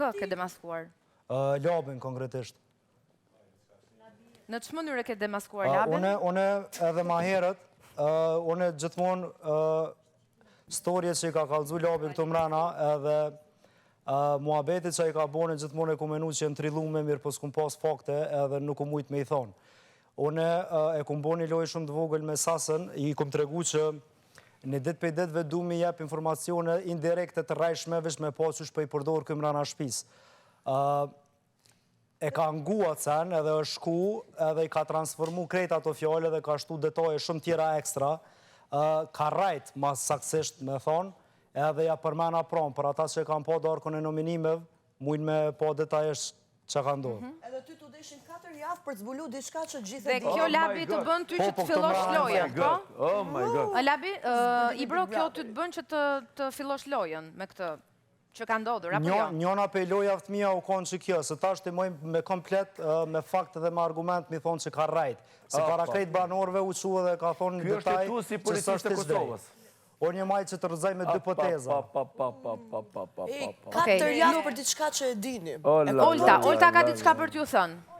kë ke demaskuar? Labin, konkretisht. Në që mënyre ke demaskuar labin? Une edhe ma herët, une gjithmonë storje që i ka kalzu labi këtu mrena, edhe muhabetit që i ka bone gjithmonë e ku menu që e më trillume mirë, po s'kum pas fakte edhe nuk u mujt me i thonë. Une e kum bo një loj shumë të vogël me Sasën, i kum të regu që në ditë për ditëve du mi jep informacione indirekte të rajshme, vesh me pas qysh për i përdorë këmë rana shpis. E ka ngua cen edhe është shku edhe i ka transformu krejt ato fjole dhe ka shtu detaje shumë tjera ekstra. Ka rajt mas saksisht me thonë edhe ja përmena pronë për ata që kam po darkën e nominimeve, mujnë me po detajesht që ka ndodhë. Edhe ty të deshin 4 javë për të zbulu diçka që gjithë Dhe kjo labi të bën ty që të fillosh lojën, po? Oh my god. Labi, Ibro, kjo ty të bën që të fillosh lojën me këtë që ka ndodhur, apo jo? Njona pe lojave të mija u konë që kjo, se ta shtimojmë me komplet, me fakt dhe me argument, mi thonë që ka rajt. Se para krejt banorve u që dhe ka thonë në detaj Kjo është jetu si që policisht e Kosovës. O një maj që të rëzaj me hypoteza. 4 javë për diçka që e dini. Olta ka diçka për t'ju thënë.